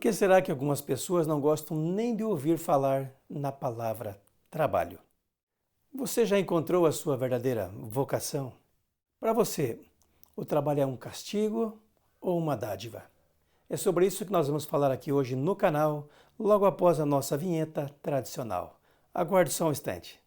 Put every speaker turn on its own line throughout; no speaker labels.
que será que algumas pessoas não gostam nem de ouvir falar na palavra trabalho? Você já encontrou a sua verdadeira vocação? Para você, o trabalho é um castigo ou uma dádiva? É sobre isso que nós vamos falar aqui hoje no canal, logo após a nossa vinheta tradicional. Aguarde só um instante.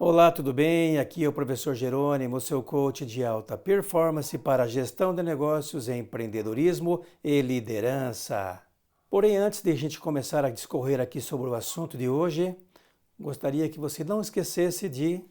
Olá, tudo bem? Aqui é o professor Jerônimo, seu coach de alta performance para gestão de negócios, empreendedorismo e liderança. Porém, antes de a gente começar a discorrer aqui sobre o assunto de hoje, gostaria que você não esquecesse de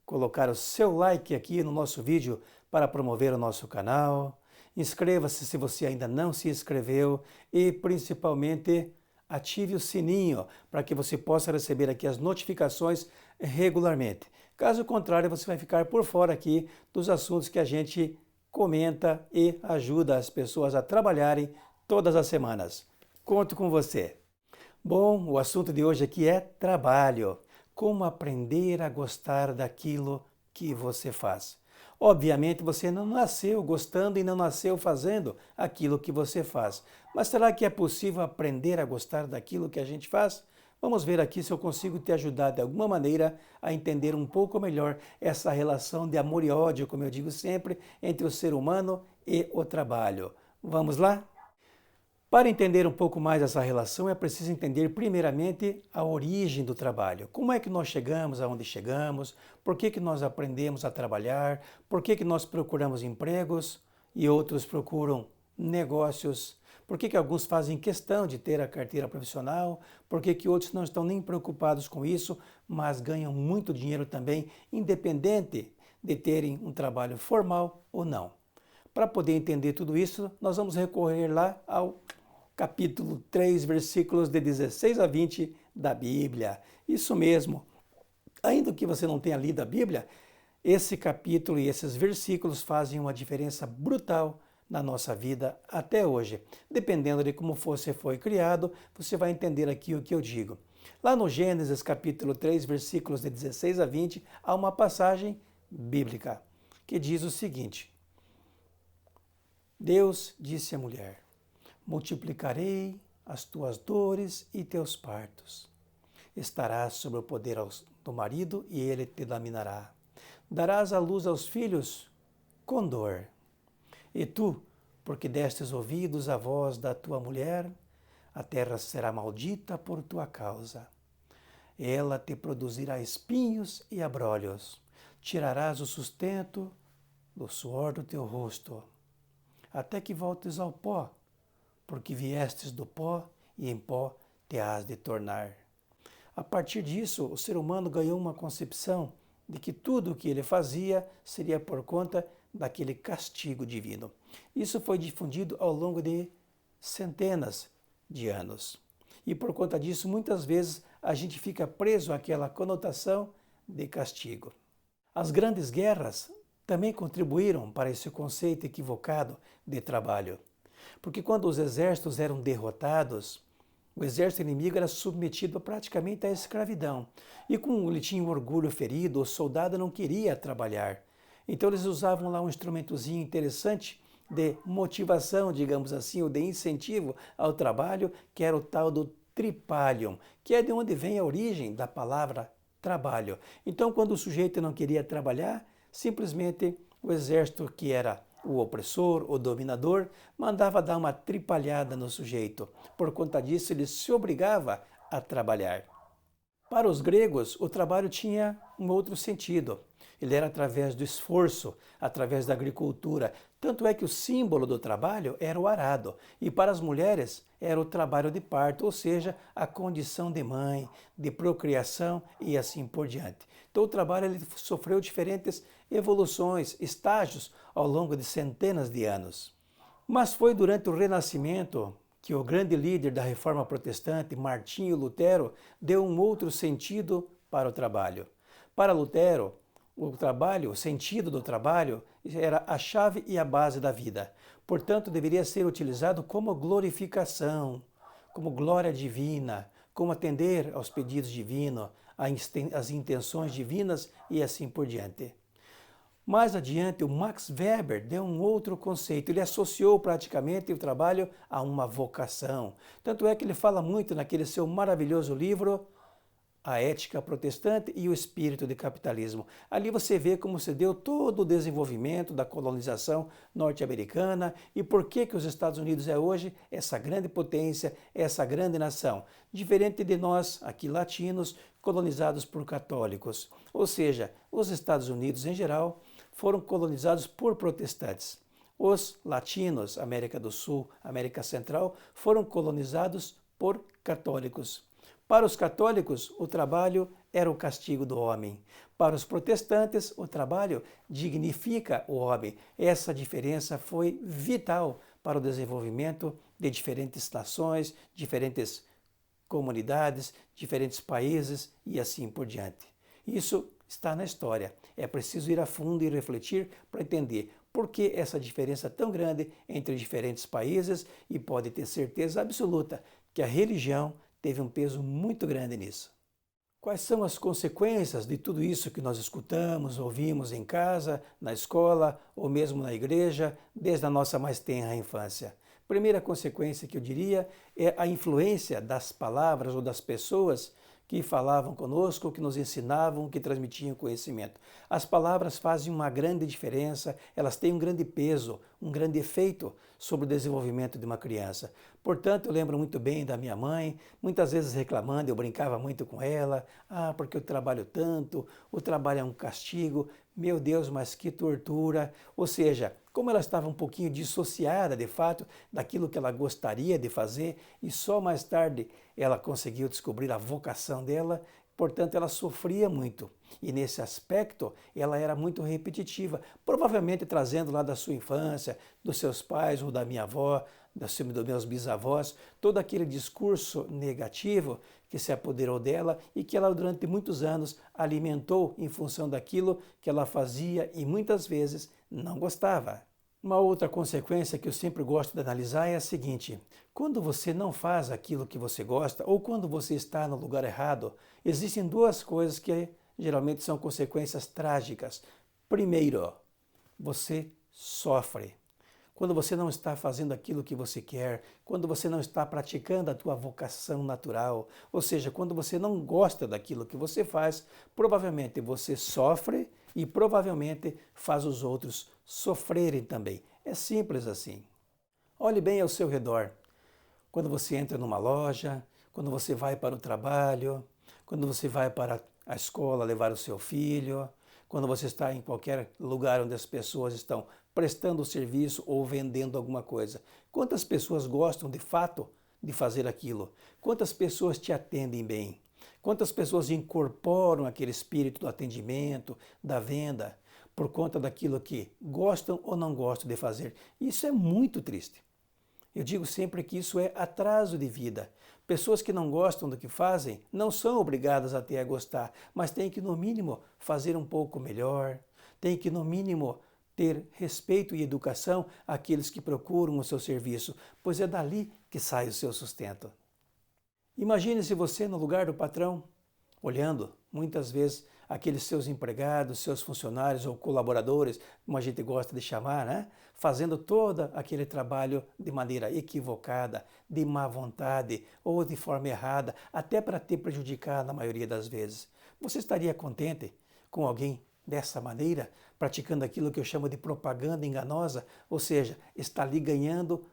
colocar o seu like aqui no nosso vídeo para promover o nosso canal. Inscreva-se se você ainda não se inscreveu e, principalmente, ative o sininho para que você possa receber aqui as notificações regularmente. Caso contrário, você vai ficar por fora aqui dos assuntos que a gente comenta e ajuda as pessoas a trabalharem todas as semanas. Conto com você. Bom, o assunto de hoje aqui é trabalho. Como aprender a gostar daquilo que você faz. Obviamente você não nasceu gostando e não nasceu fazendo aquilo que você faz. Mas será que é possível aprender a gostar daquilo que a gente faz? Vamos ver aqui se eu consigo te ajudar de alguma maneira a entender um pouco melhor essa relação de amor e ódio, como eu digo sempre, entre o ser humano e o trabalho. Vamos lá? Para entender um pouco mais essa relação, é preciso entender primeiramente a origem do trabalho. Como é que nós chegamos aonde chegamos? Por que nós aprendemos a trabalhar? Por que nós procuramos empregos e outros procuram negócios? Por que alguns fazem questão de ter a carteira profissional? Por que outros não estão nem preocupados com isso, mas ganham muito dinheiro também, independente de terem um trabalho formal ou não? Para poder entender tudo isso, nós vamos recorrer lá ao capítulo 3, versículos de 16 a 20 da Bíblia. Isso mesmo. Ainda que você não tenha lido a Bíblia, esse capítulo e esses versículos fazem uma diferença brutal na nossa vida até hoje. Dependendo de como você foi criado, você vai entender aqui o que eu digo. Lá no Gênesis capítulo 3, versículos de 16 a 20, há uma passagem bíblica que diz o seguinte: Deus disse à mulher: multiplicarei as tuas dores e teus partos. Estarás sob o poder do marido e ele te dominará. Darás à luz aos filhos com dor. E tu, porque destes ouvidos à voz da tua mulher, a terra será maldita por tua causa. Ela te produzirá espinhos e abrolhos. Tirarás o sustento do suor do teu rosto, até que voltes ao pó, porque viestes do pó e em pó te hás de tornar. A partir disso, o ser humano ganhou uma concepção de que tudo o que ele fazia seria por conta daquele castigo divino. Isso foi difundido ao longo de centenas de anos. E por conta disso, muitas vezes, a gente fica preso àquela conotação de castigo. As grandes guerras também contribuíram para esse conceito equivocado de trabalho. Porque quando os exércitos eram derrotados, o exército inimigo era submetido praticamente à escravidão. E como ele tinha um orgulho ferido, o soldado não queria trabalhar. Então eles usavam lá um instrumentozinho interessante de motivação, digamos assim, ou de incentivo ao trabalho, que era o tal do tripalium, que é de onde vem a origem da palavra trabalho. Então, quando o sujeito não queria trabalhar, simplesmente o exército, que era o opressor, o dominador, mandava dar uma tripalhada no sujeito. Por conta disso, ele se obrigava a trabalhar. Para os gregos, o trabalho tinha um outro sentido. Ele era através do esforço, através da agricultura. Tanto é que o símbolo do trabalho era o arado. E para as mulheres era o trabalho de parto, ou seja, a condição de mãe, de procriação e assim por diante. Então o trabalho ele sofreu diferentes evoluções, estágios ao longo de centenas de anos. Mas foi durante o Renascimento que o grande líder da Reforma Protestante, Martinho Lutero, deu um outro sentido para o trabalho. Para Lutero, o trabalho, o sentido do trabalho, era a chave e a base da vida. Portanto, deveria ser utilizado como glorificação, como glória divina, como atender aos pedidos divinos, às intenções divinas e assim por diante. Mais adiante, o Max Weber deu um outro conceito. Ele associou praticamente o trabalho a uma vocação. Tanto é que ele fala muito naquele seu maravilhoso livro, A Ética Protestante e o Espírito de Capitalismo. Ali você vê como se deu todo o desenvolvimento da colonização norte-americana e por que os Estados Unidos é hoje essa grande potência, essa grande nação. Diferente de nós, aqui latinos, colonizados por católicos. Ou seja, os Estados Unidos em geral foram colonizados por protestantes. Os latinos, América do Sul, América Central, foram colonizados por católicos. Para os católicos, o trabalho era o castigo do homem. Para os protestantes, o trabalho dignifica o homem. Essa diferença foi vital para o desenvolvimento de diferentes nações, diferentes comunidades, diferentes países e assim por diante. Isso está na história. É preciso ir a fundo e refletir para entender por que essa diferença tão grande entre diferentes países e pode ter certeza absoluta que a religião teve um peso muito grande nisso. Quais são as consequências de tudo isso que nós escutamos, ouvimos em casa, na escola ou mesmo na igreja, desde a nossa mais tenra infância? Primeira consequência que eu diria é a influência das palavras ou das pessoas que falavam conosco, que nos ensinavam, que transmitiam conhecimento. As palavras fazem uma grande diferença, elas têm um grande peso, um grande efeito sobre o desenvolvimento de uma criança. Portanto, eu lembro muito bem da minha mãe, muitas vezes reclamando, eu brincava muito com ela, porque eu trabalho tanto, o trabalho é um castigo, meu Deus, mas que tortura. Ou seja, como ela estava um pouquinho dissociada, de fato, daquilo que ela gostaria de fazer, e só mais tarde ela conseguiu descobrir a vocação dela, portanto ela sofria muito. E nesse aspecto ela era muito repetitiva, provavelmente trazendo lá da sua infância, dos seus pais ou da minha avó, dos meus bisavós, todo aquele discurso negativo que se apoderou dela e que ela durante muitos anos alimentou em função daquilo que ela fazia e muitas vezes não gostava. Uma outra consequência que eu sempre gosto de analisar é a seguinte: quando você não faz aquilo que você gosta ou quando você está no lugar errado, existem duas coisas que geralmente são consequências trágicas. Primeiro, você sofre. Quando você não está fazendo aquilo que você quer, quando você não está praticando a tua vocação natural, ou seja, quando você não gosta daquilo que você faz, provavelmente você sofre e provavelmente faz os outros sofrerem também. É simples assim. Olhe bem ao seu redor. Quando você entra numa loja, quando você vai para o trabalho, quando você vai para a escola levar o seu filho, quando você está em qualquer lugar onde as pessoas estão prestando serviço ou vendendo alguma coisa. Quantas pessoas gostam de fato de fazer aquilo? Quantas pessoas te atendem bem? Quantas pessoas incorporam aquele espírito do atendimento, da venda, por conta daquilo que gostam ou não gostam de fazer? Isso é muito triste. Eu digo sempre que isso é atraso de vida. Pessoas que não gostam do que fazem não são obrigadas até a gostar, mas têm que, no mínimo, fazer um pouco melhor, têm que, no mínimo, ter respeito e educação àqueles que procuram o seu serviço, pois é dali que sai o seu sustento. Imagine-se você no lugar do patrão, olhando, muitas vezes, aqueles seus empregados, seus funcionários ou colaboradores, como a gente gosta de chamar, né? Fazendo todo aquele trabalho de maneira equivocada, de má vontade ou de forma errada, até para te prejudicar na maioria das vezes. Você estaria contente com alguém dessa maneira, praticando aquilo que eu chamo de propaganda enganosa, ou seja, está ali ganhando,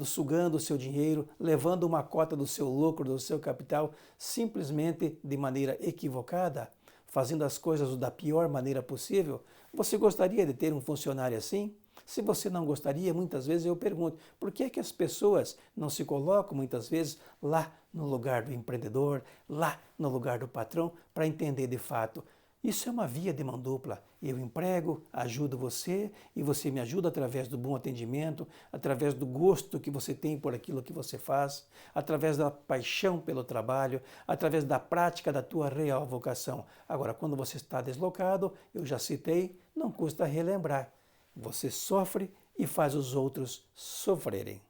sugando o seu dinheiro, levando uma cota do seu lucro, do seu capital, simplesmente de maneira equivocada, fazendo as coisas da pior maneira possível? Você gostaria de ter um funcionário assim? Se você não gostaria, muitas vezes eu pergunto, por que é que as pessoas não se colocam muitas vezes lá no lugar do empreendedor, lá no lugar do patrão, para entender de fato? Isso é uma via de mão dupla. Eu emprego, ajudo você e você me ajuda através do bom atendimento, através do gosto que você tem por aquilo que você faz, através da paixão pelo trabalho, através da prática da tua real vocação. Agora, quando você está deslocado, eu já citei, não custa relembrar. Você sofre e faz os outros sofrerem.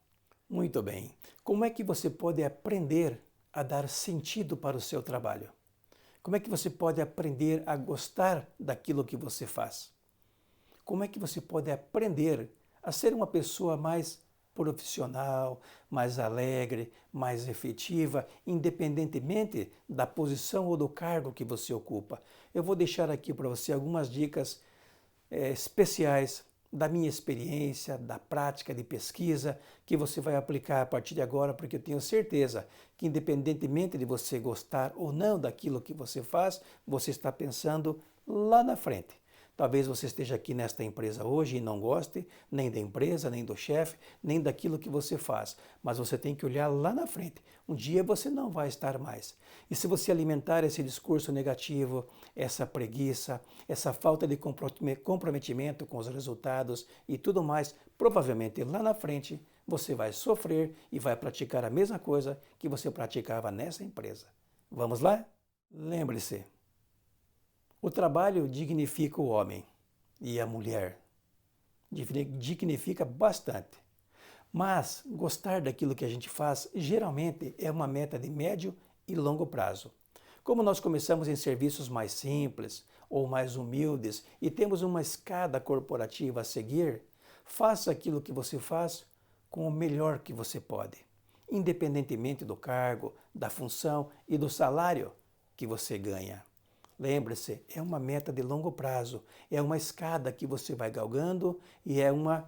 Muito bem. Como é que você pode aprender a dar sentido para o seu trabalho? Como é que você pode aprender a gostar daquilo que você faz? Como é que você pode aprender a ser uma pessoa mais profissional, mais alegre, mais efetiva, independentemente da posição ou do cargo que você ocupa? Eu vou deixar aqui para você algumas dicas especiais da minha experiência, da prática de pesquisa, que você vai aplicar a partir de agora, porque eu tenho certeza que, independentemente de você gostar ou não daquilo que você faz, você está pensando lá na frente. Talvez você esteja aqui nesta empresa hoje e não goste nem da empresa, nem do chefe, nem daquilo que você faz. Mas você tem que olhar lá na frente. Um dia você não vai estar mais. E se você alimentar esse discurso negativo, essa preguiça, essa falta de comprometimento com os resultados e tudo mais, provavelmente lá na frente você vai sofrer e vai praticar a mesma coisa que você praticava nessa empresa. Vamos lá? Lembre-se. O trabalho dignifica o homem e a mulher. Dignifica bastante. Mas gostar daquilo que a gente faz geralmente é uma meta de médio e longo prazo. Como nós começamos em serviços mais simples ou mais humildes e temos uma escada corporativa a seguir, faça aquilo que você faz com o melhor que você pode, independentemente do cargo, da função e do salário que você ganha. Lembre-se, é uma meta de longo prazo, é uma escada que você vai galgando e é uma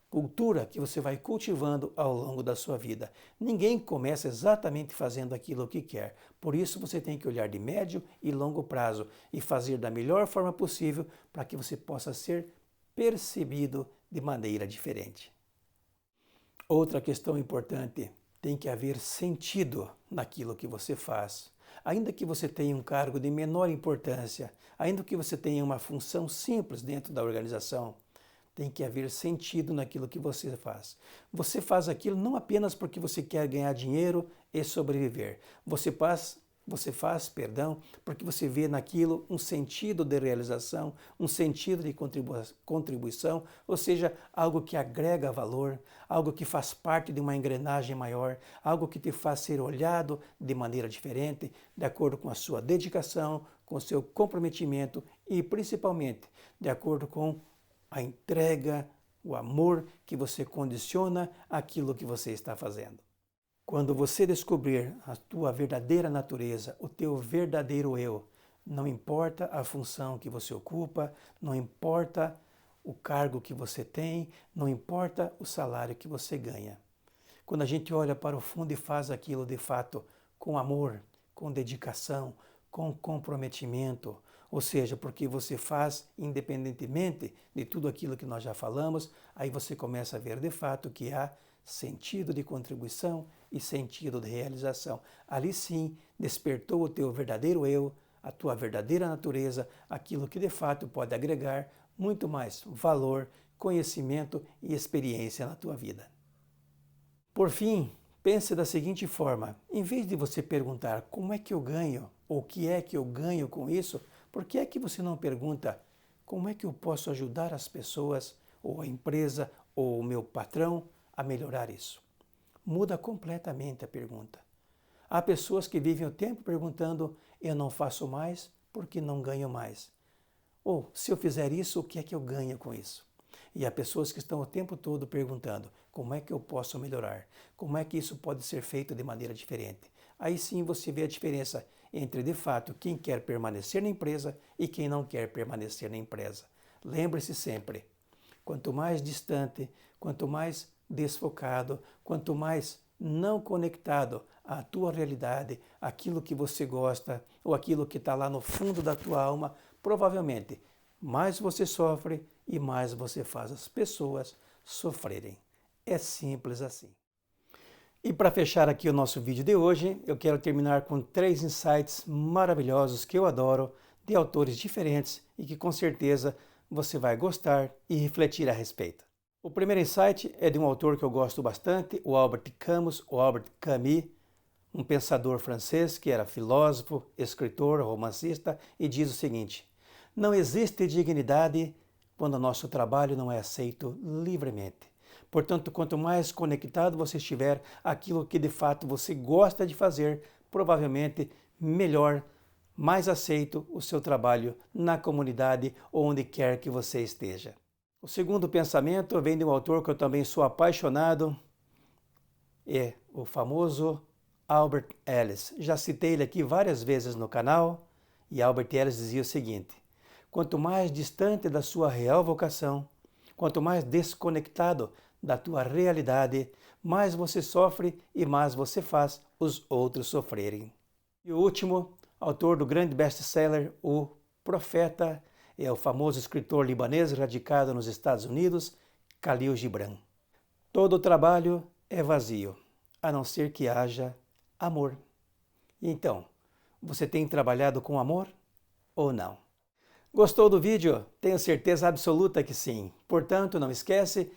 cultura que você vai cultivando ao longo da sua vida. Ninguém começa exatamente fazendo aquilo que quer, por isso você tem que olhar de médio e longo prazo e fazer da melhor forma possível para que você possa ser percebido de maneira diferente. Outra questão importante, tem que haver sentido naquilo que você faz. Ainda que você tenha um cargo de menor importância, ainda que você tenha uma função simples dentro da organização, tem que haver sentido naquilo que você faz. Você faz aquilo não apenas porque você quer ganhar dinheiro e sobreviver. Você faz, porque você vê naquilo um sentido de realização, um sentido de contribuição, ou seja, algo que agrega valor, algo que faz parte de uma engrenagem maior, algo que te faz ser olhado de maneira diferente, de acordo com a sua dedicação, com o seu comprometimento e, principalmente, de acordo com a entrega, o amor que você condiciona àquilo que você está fazendo. Quando você descobrir a tua verdadeira natureza, o teu verdadeiro eu, não importa a função que você ocupa, não importa o cargo que você tem, não importa o salário que você ganha. Quando a gente olha para o fundo e faz aquilo de fato com amor, com dedicação, com comprometimento, ou seja, porque você faz independentemente de tudo aquilo que nós já falamos, aí você começa a ver de fato que há sentido de contribuição e sentido de realização. Ali sim, despertou o teu verdadeiro eu, a tua verdadeira natureza, aquilo que de fato pode agregar muito mais valor, conhecimento e experiência na tua vida. Por fim, pense da seguinte forma, em vez de você perguntar como é que eu ganho, ou o que é que eu ganho com isso, por que é que você não pergunta como é que eu posso ajudar as pessoas, ou a empresa, ou o meu patrão a melhorar isso? Muda completamente a pergunta. Há pessoas que vivem o tempo perguntando, eu não faço mais porque não ganho mais. Ou, se eu fizer isso, o que é que eu ganho com isso? E há pessoas que estão o tempo todo perguntando, como é que eu posso melhorar? Como é que isso pode ser feito de maneira diferente? Aí sim você vê a diferença entre, de fato, quem quer permanecer na empresa e quem não quer permanecer na empresa. Lembre-se sempre, quanto mais distante, quanto mais desfocado, quanto mais não conectado à tua realidade, aquilo que você gosta ou aquilo que está lá no fundo da tua alma, provavelmente mais você sofre e mais você faz as pessoas sofrerem. É simples assim. E para fechar aqui o nosso vídeo de hoje, eu quero terminar com 3 insights maravilhosos que eu adoro, de autores diferentes e que com certeza você vai gostar e refletir a respeito. O primeiro insight é de um autor que eu gosto bastante, o Albert Camus, um pensador francês que era filósofo, escritor, romancista, e diz o seguinte: não existe dignidade quando o nosso trabalho não é aceito livremente. Portanto, quanto mais conectado você estiver àquilo que de fato você gosta de fazer, provavelmente melhor, mais aceito o seu trabalho na comunidade ou onde quer que você esteja. O segundo pensamento vem de um autor que eu também sou apaixonado, é o famoso Albert Ellis. Já citei ele aqui várias vezes no canal, e Albert Ellis dizia o seguinte: quanto mais distante da sua real vocação, quanto mais desconectado da tua realidade, mais você sofre e mais você faz os outros sofrerem. E o último, autor do grande best-seller O Profeta, é o famoso escritor libanês radicado nos Estados Unidos, Khalil Gibran. Todo trabalho é vazio, a não ser que haja amor. Então, você tem trabalhado com amor ou não? Gostou do vídeo? Tenho certeza absoluta que sim. Portanto, não esquece,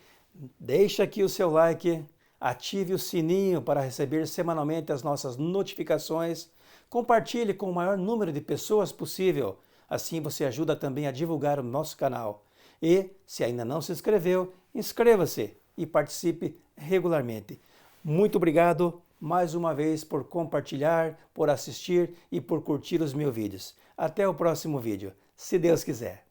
deixa aqui o seu like, ative o sininho para receber semanalmente as nossas notificações, compartilhe com o maior número de pessoas possível, assim você ajuda também a divulgar o nosso canal. E, se ainda não se inscreveu, inscreva-se e participe regularmente. Muito obrigado mais uma vez por compartilhar, por assistir e por curtir os meus vídeos. Até o próximo vídeo, se Deus quiser.